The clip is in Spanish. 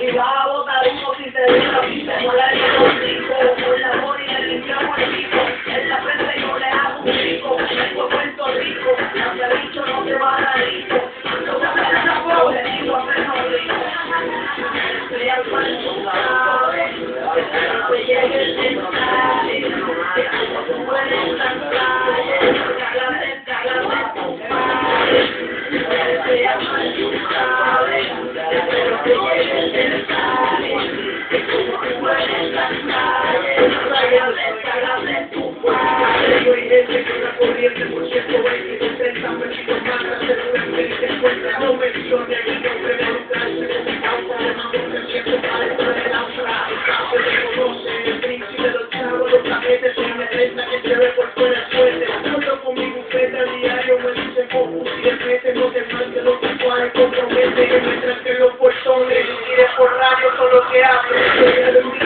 Y vas a botar humo si te deja, te molesta contigo, con la bola y le limpiamos el pico, en la frente yo le hago un rico, vengo a Puerto Rico, no te he dicho no te va a dar rico, no te hagas la voz, le digo a menos rico, estoy al cuento, sabes, espero que llegue el mensaje, que tú puedes cantar, cágate, tu padre, estoy al cuento, sabes, espero que llegue el mensaje, que tú puedes cantar, cágate, tu padre. Soy gente que la corriente por 120, 60 metidos más, hacer una mente encuentra, no me vione y no me demostrarse con mi causa, de mamón me siento para el aura, se reconoce el príncipe de los chavos, los cajetes, soy una cresta que se ve por fuera suerte, ando con mi bufeta diario, me dicen focus y de frente no te manches los tatuajes, compromete que me tranquen los portones, y de por radio solo que hablo, soy de un